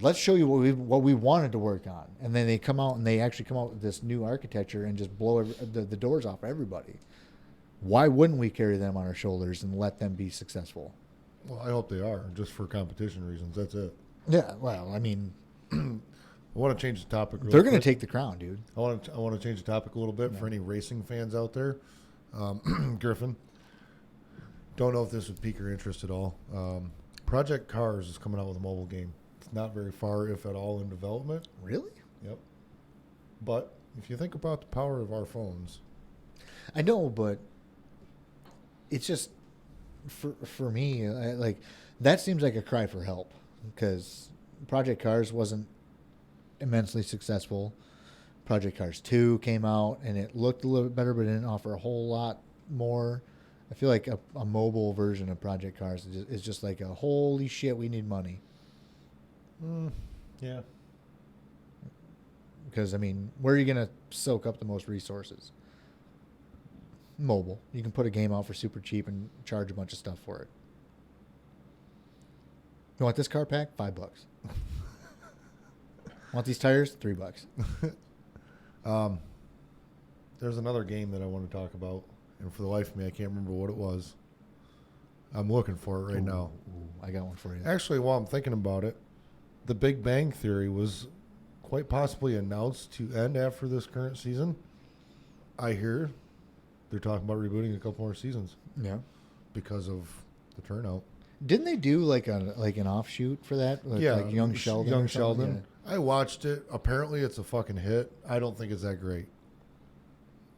Let's show you what we wanted to work on. And then they come out and they actually come out with this new architecture and just blow the doors off everybody. Why wouldn't we carry them on our shoulders and let them be successful? Well, I hope they are, just for competition reasons. That's it. Yeah, well, I mean, I want to change the topic. They're going to take the crown, dude. I want to change the topic a little bit for any racing fans out there. Griffin, don't know if this would pique your interest at all. Project Cars is coming out with a mobile game. It's not very far, if at all, in development. Really? Yep. But if you think about the power of our phones, I know, but it's just for me, like that seems like a cry for help because Project Cars wasn't immensely successful. Project Cars 2 came out and it looked a little bit better, but it didn't offer a whole lot more. I feel like a mobile version of Project Cars is just like a holy shit, we need money. Yeah. Because, I mean, where are you going to soak up the most resources? Mobile. You can put a game out for super cheap and charge a bunch of stuff for it. You want this car pack? $5. Want these tires? $3. There's another game that I want to talk about, and for the life of me, I can't remember what it was. I'm looking for it right now. I got one for you. Actually, while I'm thinking about it, The Big Bang Theory was quite possibly announced to end after this current season. I hear they're talking about rebooting a couple more seasons. Yeah. Because of the turnout. Didn't they do like an offshoot for that? Like Young Sheldon. Young Sheldon. Yeah. I watched it. Apparently, it's a fucking hit. I don't think it's that great.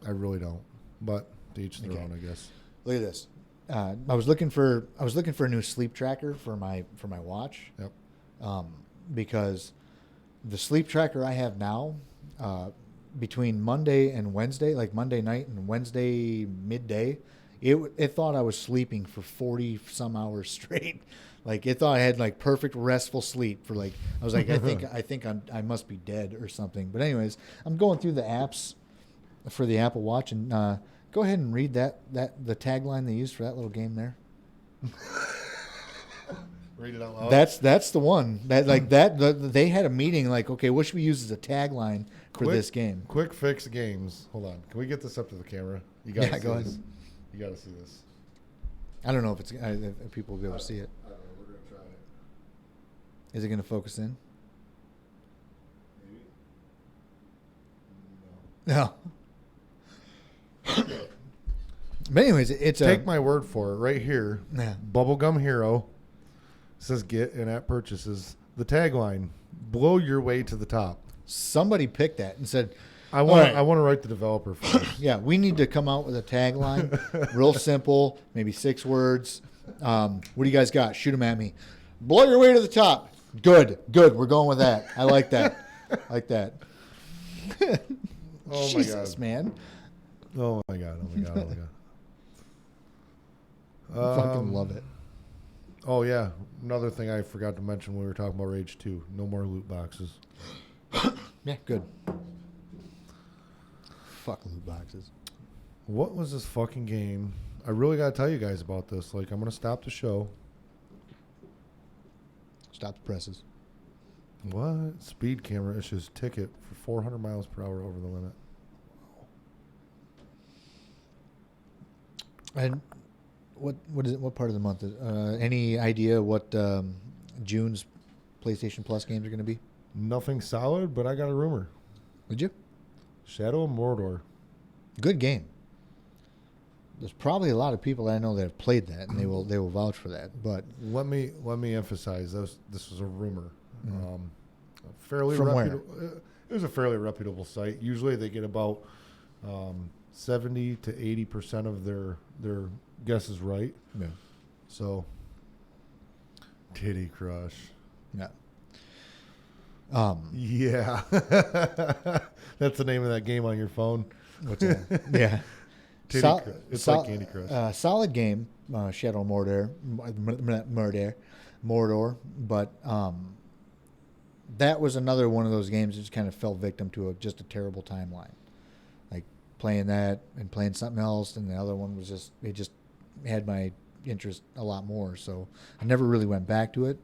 I really don't. But to each their own, I guess. Look at this. I was looking for a new sleep tracker for my watch. Yep. Because the sleep tracker I have now, between Monday and Wednesday, like Monday night and Wednesday midday, it thought I was sleeping for 40 some hours straight. Like it thought I had like perfect restful sleep for like, I was like, I think I must be dead or something. But anyways, I'm going through the apps for the Apple Watch and go ahead and read the tagline they used for that little game there. Read it out loud. That's the one they had a meeting like, okay, what should we use as a tagline for this game? Quick fix games. Hold on. Can we get this up to the camera? You gotta go ahead. You got to see this. I don't know if people will be able to see it. I don't know. We're going to try it. Is it going to focus in? Maybe. No. But anyways, it's Take my word for it. Right here, Yeah. Bubblegum Hero says get in-app purchases. The tagline, blow your way to the top. Somebody picked that and said, I want Right. I want to write the developer for this. yeah, we need to come out with a tagline, real simple, maybe 6 words. What do you guys got? Shoot them at me. Blow your way to the top. Good. We're going with that. I like that. Oh Jesus, my God. man. Oh my God. I fucking love it. Oh yeah. Another thing I forgot to mention when we were talking about Rage 2. No more loot boxes. Yeah, good. Fuck loot boxes. What was this fucking game? I really got to tell you guys about this. Like, I'm going to stop the show. Stop the presses. What? Speed camera issues ticket for 400 miles per hour over the limit. And what is it? What part of the month is? Any idea what June's PlayStation Plus games are going to be? Nothing solid, but I got a rumor. Would you? Shadow of Mordor. Good game. There's probably a lot of people that I know that have played that, and they will vouch for that. But Let me emphasize this was a rumor. Mhm. Fairly From where? reputable. It was a fairly reputable site. Usually they get about 70 to 80% of their guesses right. yeah, So, Titty Crush. yeah. Yeah. That's the name of that game on your phone. What's that? Yeah. Titty Crush. It's like Candy Crush. Solid game, Shadow of Mordor, but that was another one of those games that just kind of fell victim to just a terrible timeline. Like playing that and playing something else, and the other one was just had my interest a lot more. So I never really went back to it.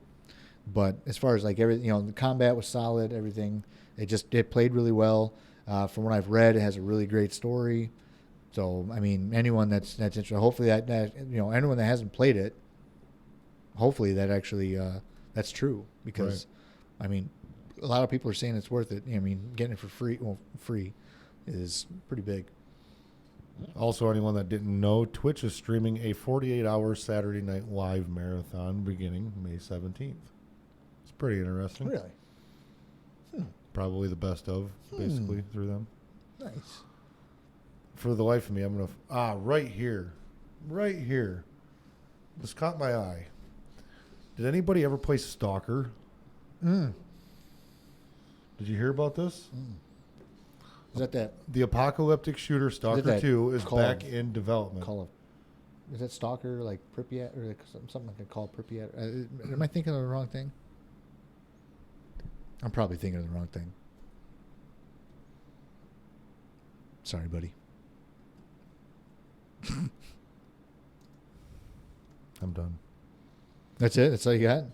But as far as like everything, the combat was solid. Everything, it played really well. From what I've read, it has a really great story. So I mean, anyone that's interested, hopefully that anyone that hasn't played it, hopefully that actually that's true because, Right. I mean, a lot of people are saying it's worth it. I mean, getting it for free is pretty big. Also, anyone that didn't know, Twitch is streaming a 48-hour Saturday Night Live marathon beginning May 17th. It's pretty interesting. Really? Probably the best of, basically, through them. Nice. for the life of me, I'm going to... right here. Right here. This caught my eye. Did anybody ever play Stalker? Mm. Did you hear about this? Is that The apocalyptic shooter Stalker that 2 is Call back of- in development. Call of? Is that Stalker like Pripyat or like something like a Call of Pripyat? Am I thinking of the wrong thing? I'm probably thinking of the wrong thing. Sorry, buddy. I'm done. That's it? That's all you got?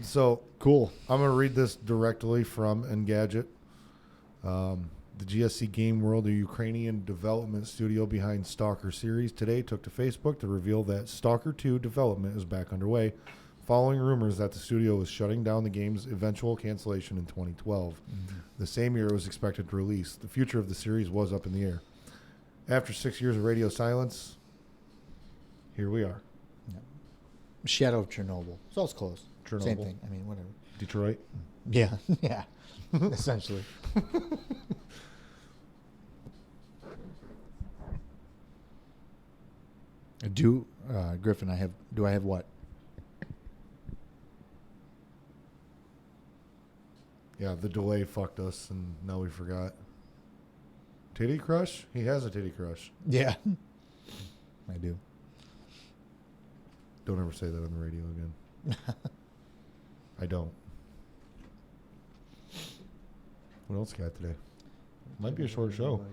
So Cool. I'm going to read this directly from Engadget. The GSC Game World, the Ukrainian development studio behind Stalker series, today took to Facebook to reveal that Stalker 2 development is back underway, following rumors that the studio was shutting down the game's eventual cancellation in 2012. The same year it was expected to release. The future of the series was up in the air. After 6 years of radio silence, here we are. Shadow of Chernobyl. So it's close. Chernobyl. Same thing. I mean, whatever. Detroit. Yeah. Yeah. Essentially. Griffin, do I have what? Yeah, the delay fucked us, and now we forgot. Titty crush? He has a titty crush. Yeah. I do. Don't ever say that on the radio again. I don't. What else got today? Might be a short show.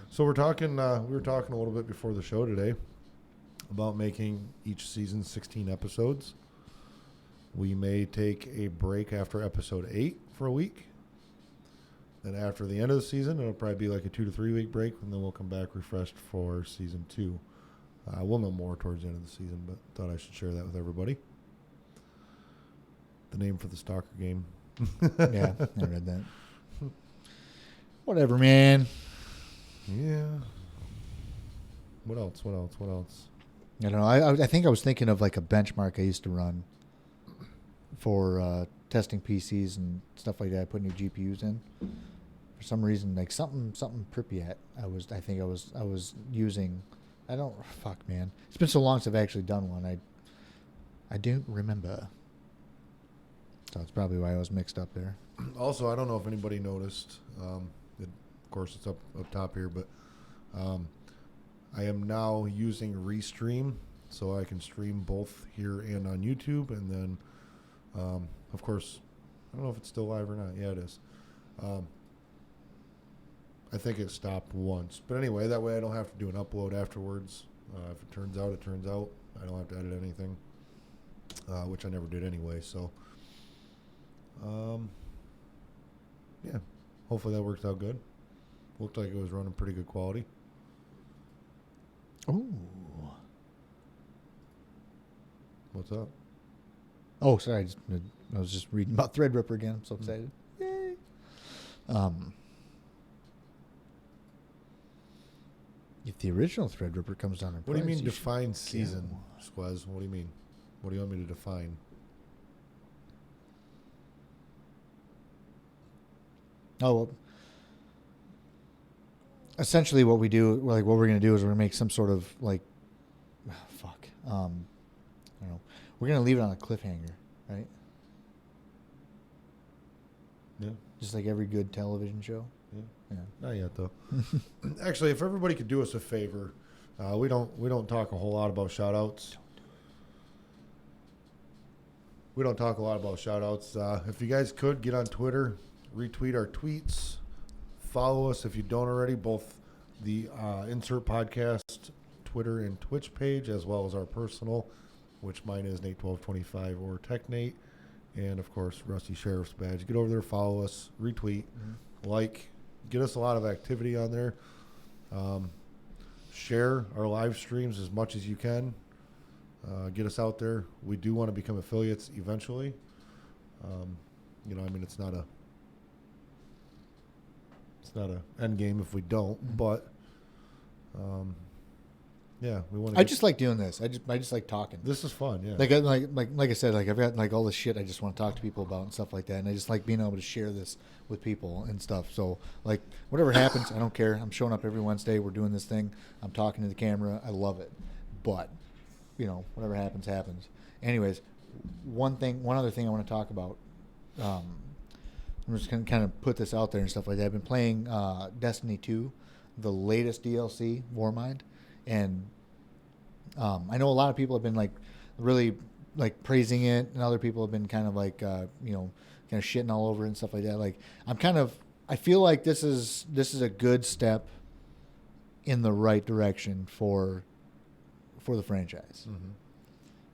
So we're talking. We were talking a little bit before the show today about making each season 16 episodes. We may take a break after episode 8 for a week. Then after the end of the season, it'll probably be like a 2 to 3 week break, and then we'll come back refreshed for season 2. We'll know more towards the end of the season, but thought I should share that with everybody. The name for the Stalker game. Yeah, I read that. Whatever, man. Yeah. What else? What else? What else? I don't know. I think I was thinking of like a benchmark I used to run for testing PCs and stuff like that, putting new GPUs in. For some reason, like something Pripyat. I was using. I don't. Fuck, man. It's been so long since I've actually done one. I don't remember. So that's probably why I was mixed up there. Also, I don't know if anybody noticed. Of course, it's up top here, but I am now using Restream, so I can stream both here and on YouTube. And then, of course, I don't know if it's still live or not. Yeah, it is. I think it stopped once. But anyway, that way I don't have to do an upload afterwards. If it turns out, it turns out. I don't have to edit anything, which I never did anyway. So, yeah, hopefully that worked out good. Looked like it was running pretty good quality. Ooh. What's up? Oh, sorry. I was just reading about Threadripper again. I'm so excited. Yay. If the original Threadripper comes down in What do you price, mean define season, one. Squaz? What do you mean? What do you want me to define? Oh, well, essentially what we do, like what we're going to do is we're going to make some sort of like, I don't know. We're going to leave it on a cliffhanger, right? Yeah. Just like every good television show. Yeah. Not yet though. Actually, if everybody could do us a favor, we don't talk a whole lot about shout outs. We don't talk a lot about shout outs. If you guys could get on Twitter, retweet our tweets, follow us if you don't already, both the Insert Podcast Twitter and Twitch page, as well as our personal, which mine is Nate1225 or TechNate, and of course Rusty Sheriff's Badge. Get over there, follow us, retweet, like, get us a lot of activity on there. Share our live streams as much as you can. Get us out there. We do want to become affiliates eventually. It's not a end game if we don't, but Yeah, we want. I just like doing this. I just like talking. This is fun. Yeah. Like I said, like I've got like all this shit I just want to talk to people about and stuff like that, and I just like being able to share this with people and stuff. So like whatever happens, I don't care. I'm showing up every Wednesday. We're doing this thing. I'm talking to the camera. I love it. But whatever happens, happens. Anyways, one other thing I want to talk about. I'm just gonna kind of put this out there and stuff like that. I've been playing Destiny 2, the latest DLC, Warmind, and I know a lot of people have been like really like praising it, and other people have been kind of like kind of shitting all over it and stuff like that. Like I feel like this is a good step in the right direction for the franchise. Mm-hmm.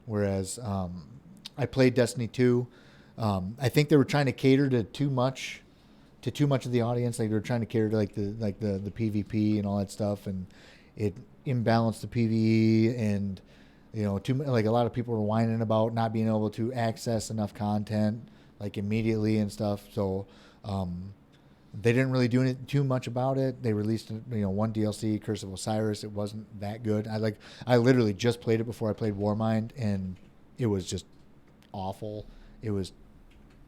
Whereas I played Destiny 2. I think they were trying to cater to too much of the audience. Like they were trying to cater to the PvP and all that stuff, and it imbalanced the PvE, and like a lot of people were whining about not being able to access enough content like immediately and stuff. So they didn't really do too much about it. They released one DLC, Curse of Osiris. It wasn't that good. I literally just played it before I played Warmind, and it was just awful. It was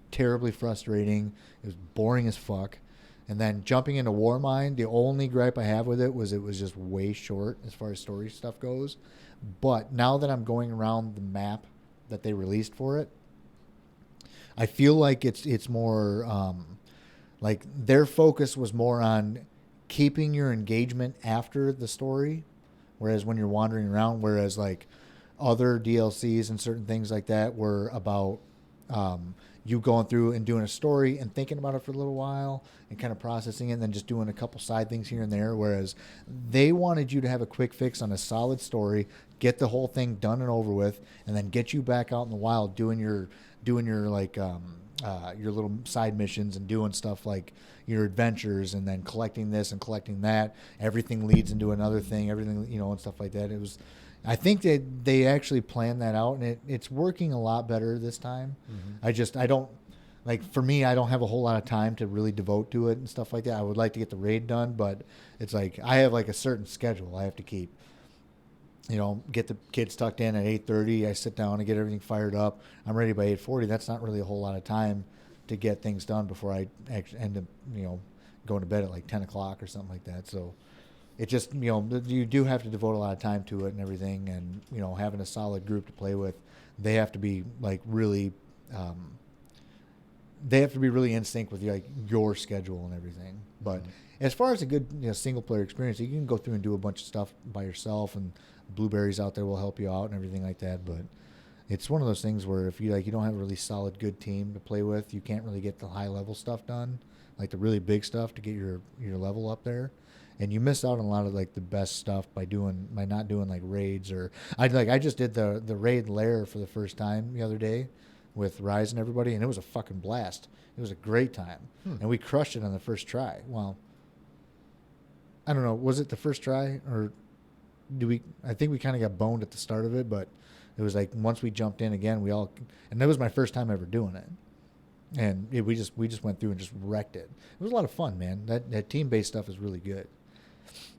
terribly frustrating. It was boring as fuck. And then jumping into Warmind, the only gripe I have with it was just way short as far as story stuff goes. But now that I'm going around the map that they released for it, I feel like it's more like their focus was more on keeping your engagement after the story, whereas when you're wandering around, whereas like other DLCs and certain things like that were about you going through and doing a story and thinking about it for a little while and kind of processing it and then just doing a couple side things here and there, whereas they wanted you to have a quick fix on a solid story, get the whole thing done and over with, and then get you back out in the wild doing your like your little side missions and doing stuff like your adventures and then collecting this and collecting that. Everything leads into another thing, everything, and stuff like that. I think that they actually planned that out, and it's working a lot better this time. Mm-hmm. I don't, like, for me, I don't have a whole lot of time to really devote to it and stuff like that. I would like to get the raid done, but it's like I have like a certain schedule I have to keep. Get the kids tucked in at 8:30. I sit down and get everything fired up. I'm ready by 8:40. That's not really a whole lot of time to get things done before I actually end up, going to bed at like 10 o'clock or something like that. So it just, you do have to devote a lot of time to it and everything. And, having a solid group to play with, they have to be like really, in sync with your schedule and everything. But as far as a good single player experience, you can go through and do a bunch of stuff by yourself, and Blueberries out there will help you out and everything like that. But it's one of those things where if you don't have a really solid good team to play with, you can't really get the high level stuff done, like the really big stuff to get your level up there. And you miss out on a lot of like the best stuff by not doing like raids. Or I just did the raid lair for the first time the other day with Rise and everybody, and it was a fucking blast. It was a great time, and we crushed it on the first try. Well, I don't know, was it the first try, or I think we kind of got boned at the start of it, but it was like once we jumped in again, and that was my first time ever doing it. And we just went through and just wrecked it. It was a lot of fun, man. That team-based stuff is really good.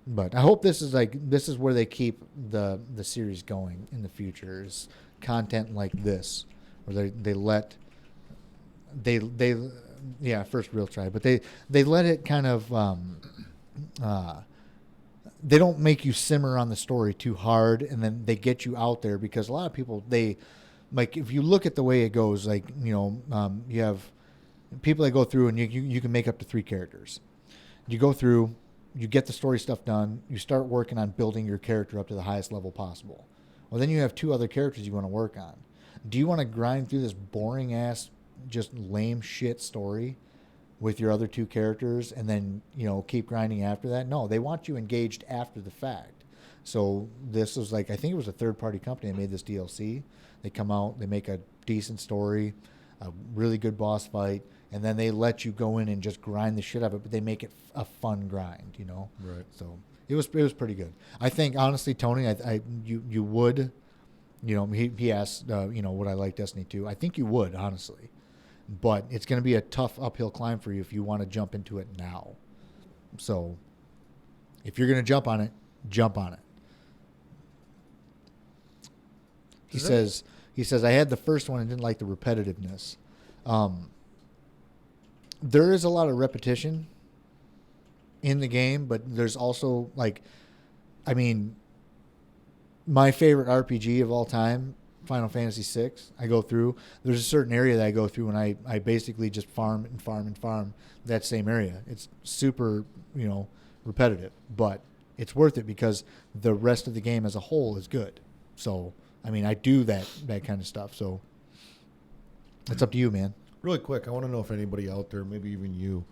But I hope this is where they keep the series going in the future, is content like this, where first real try, but they let it kind of they don't make you simmer on the story too hard, and then they get you out there, because a lot of people, if you look at the way it goes, you have people that go through and you can make up to 3 characters. You go through, you get the story stuff done, you start working on building your character up to the highest level possible. Well, then you have 2 other characters you want to work on. Do you want to grind through this boring ass, just lame shit story with your other 2 characters and then, keep grinding after that? No, they want you engaged after the fact. So this was I think it was a third-party company that made this DLC. They come out, they make a decent story, a really good boss fight, and then they let you go in and just grind the shit out of it, but they make it a fun grind, Right. So it was pretty good. I think, honestly, Tony, you would, he asked, would I like Destiny 2? I think you would, honestly. But it's going to be a tough uphill climb for you if you want to jump into it now. So if you're going to jump on it, jump on it. He says I had the first one and didn't like the repetitiveness. There is a lot of repetition in the game, but there's also my favorite RPG of all time, Final Fantasy VI. I go through. There's a certain area that I go through, and I basically just farm and farm and farm that same area. It's super, repetitive, but it's worth it because the rest of the game as a whole is good. So, I do that kind of stuff. So, it's up to you, man. Really quick, I want to know if anybody out there, maybe even you,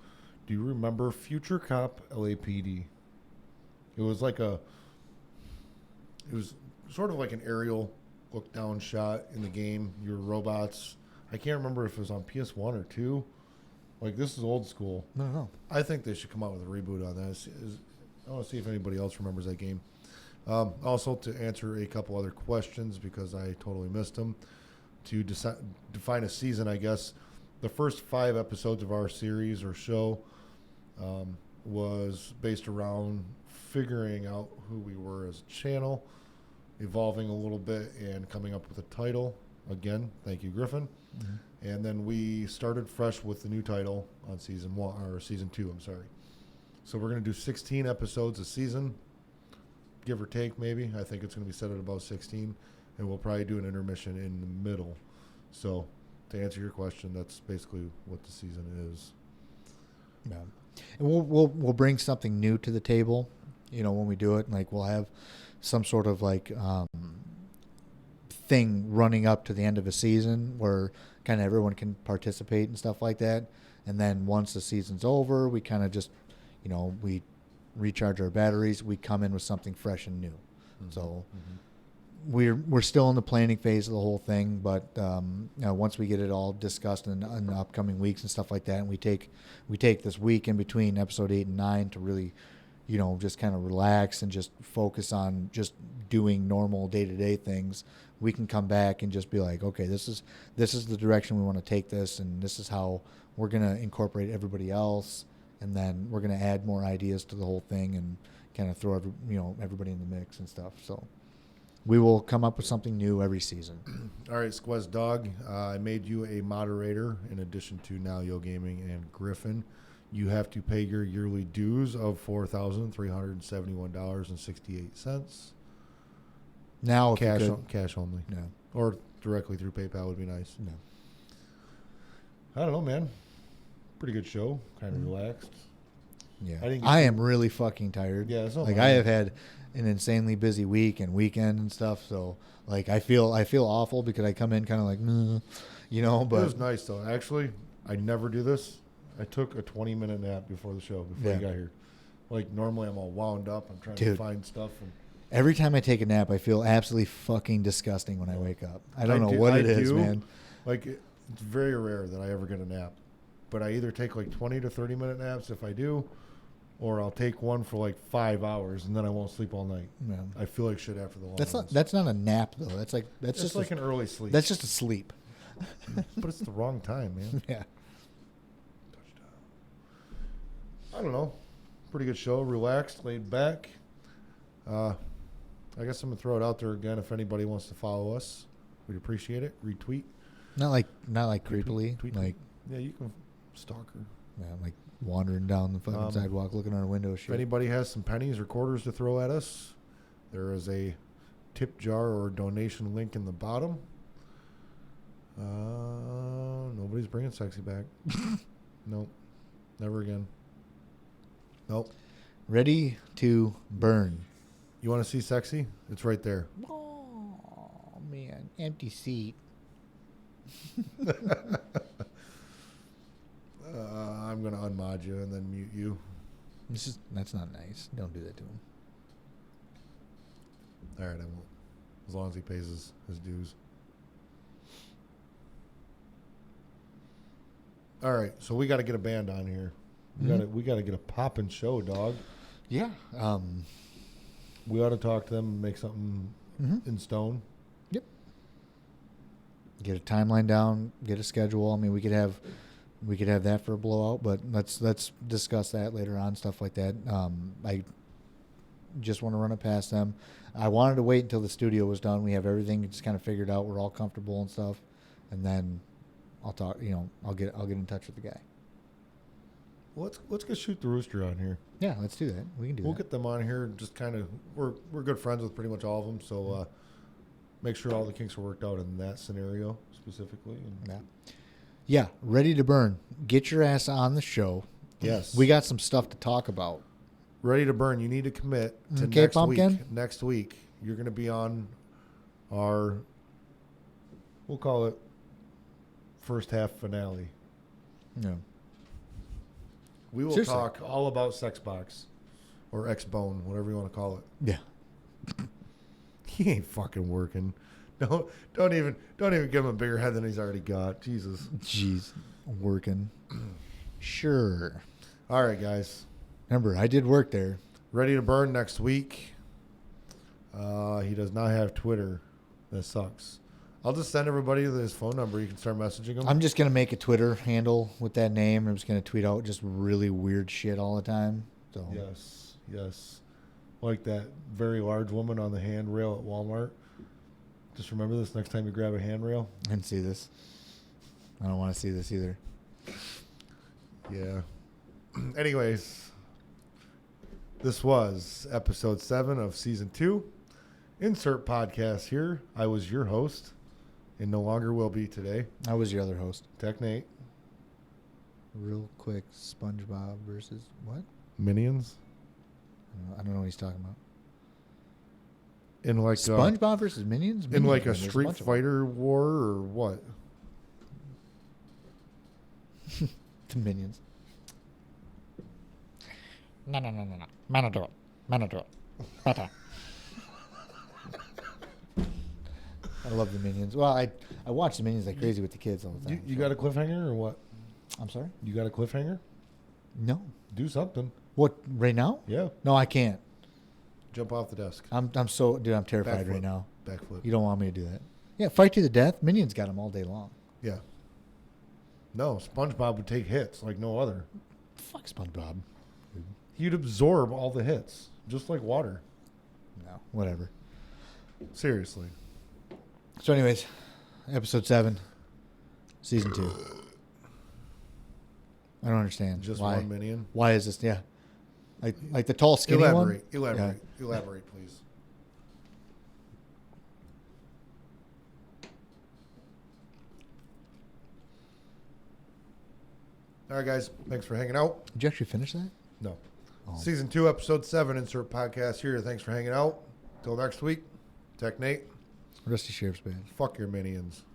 do you remember Future Cop LAPD? It was sort of like an aerial look-down shot in the game. You were robots. I can't remember if it was on PS1 or 2. This is old school. No. I think they should come out with a reboot on that. I want to see if anybody else remembers that game. Also, to answer a couple other questions, because I totally missed them, to define a season, I guess, the first 5 episodes of our series or show was based around figuring out who we were as a channel, evolving a little bit, and coming up with a title. Again, thank you, Griffin. Mm-hmm. And then we started fresh with the new title on season 2. I'm sorry. So we're going to do 16 episodes a season, give or take, maybe. I think it's going to be set at about 16, and we'll probably do an intermission in the middle. So, to answer your question, that's basically what the season is. Yeah, and we'll bring something new to the table, when we do it. We'll have some sort of thing running up to the end of a season where kind of everyone can participate and stuff like that. And then once the season's over, we kind of just, we recharge our batteries. We come in with something fresh and new. Mm-hmm. So we're still in the planning phase of the whole thing, but once we get it all discussed in the upcoming weeks and stuff like that, and we take this week in between episode 8 and 9 to really, just kind of relax and just focus on just doing normal day-to-day things, we can come back and just be like, okay, this is the direction we want to take this, and this is how we're going to incorporate everybody else, and then we're going to add more ideas to the whole thing and kind of throw everybody in the mix and stuff. So we will come up with something new every season. All right, Squez Dog, I made you a moderator in addition to Now Yo Gaming and Griffin. You have to pay your yearly dues of $4,371.68. Now, cash only. No. Or directly through PayPal would be nice. No. I don't know, man. Pretty good show. Kind of relaxed. Yeah. I am really fucking tired. Yeah, it's not I have had an insanely busy week and weekend and stuff, so I feel awful because I come in kind of but it was nice though. Actually, I never do this. I took a 20-minute nap before the show before I got here. Normally I'm all wound up. I'm trying to find stuff. And every time I take a nap, I feel absolutely fucking disgusting when I wake up. I don't know what it is, man. It's very rare that I ever get a nap, but I either take 20 to 30-minute naps if I do, or I'll take one for 5 hours and then I won't sleep all night. Yeah. I feel like shit after the long. That's not a nap though. That's just an early sleep. That's just a sleep. But it's the wrong time, man. Yeah. I don't know. Pretty good show. Relaxed, laid back. I guess I'm gonna throw it out there again. If anybody wants to follow us, we'd appreciate it. Retweet. Not like creepily. Tweet. Yeah, you can stalker. Yeah, wandering down the fucking sidewalk, looking out our window. Shit. If anybody has some pennies or quarters to throw at us, there is a tip jar or donation link in the bottom. Nobody's bringing sexy back. Nope. Never again. Nope. Ready to burn. You want to see sexy? It's right there. Oh, man. Empty seat. I'm going to unmod you and then mute you. That's not nice. Don't do that to him. All right, I won't. As long as he pays his dues. All right, so we got to get a band on here. We got to get a poppin' show, dog. Yeah. We ought to talk to them and make something in stone. Yep. Get a timeline down. Get a schedule. I mean, we could have that for a blowout, but let's discuss that later on. Stuff like that. Just want to run it past them. I wanted to wait until the studio was done. We have everything just kind of figured out. We're all comfortable and stuff, and then I'll talk. I'll get in touch with the guy. Well, let's get Shoot the Rooster on here. Yeah, let's do that. We can do We'll that. get them on here. Just kind of we're good friends with pretty much all of them. So make sure all the kinks are worked out in that scenario specifically. And Yeah, ready to burn. Get your ass on the show. yes, We got some stuff to talk about. ready to burn. You need to commit to Okay, next Pumpkin? week. Next week, you're going to be on our, we'll call it first half finale. Yeah. We will Seriously. talk all about Sex Box or X Bone, whatever you want to call it. Yeah. He ain't fucking working. Don't even give him a bigger head than he's already got. Jesus. Jeez. Working. Sure. All right, guys. Remember, I did work there. Ready to burn next week. He does not have Twitter. That sucks. I'll just send everybody his phone number. You can start messaging him. I'm just going to make a Twitter handle with that name. I'm just going to tweet out just really weird shit all the time. So Yes. Like that very large woman on the handrail at Walmart. Just remember this next time you grab a handrail. I didn't see this. I don't want to see this either. Yeah. Anyways, this was episode 7 of season 2. Insert podcast here. I was your host and no longer will be today. I was your other host. Tech Nate. Real quick, SpongeBob versus what? Minions. I don't know what he's talking about. In like SpongeBob versus Minions? in Minions, like a man, there's Street bunch of Fighter war or what? them. The Minions. No. Man do it. Better. I love the Minions. Well, I watch the Minions like crazy with the kids all the time. You got a cliffhanger or what? I'm sorry? You got a cliffhanger? No. Do something. What, right now? Yeah. No, I can't. Jump off the desk. I'm terrified Backflip. right now. Backflip. You don't want me to do that. Yeah, fight to the death. Minions got them all day long. Yeah. No, SpongeBob would take hits like no other. Fuck SpongeBob. He'd absorb all the hits, just like water. No, whatever. Seriously. So, anyways, episode 7, season 2. I don't understand. Just why. one minion. Why is this? Yeah, like the tall, skinny one. Elaborate, please. All right, guys. Thanks for hanging out. Did you actually finish that? No. Oh. Season 2, episode 7, insert podcast here. Thanks for hanging out. Till next week, Tech Nate. Rusty Sheriff's Badge. Fuck your minions.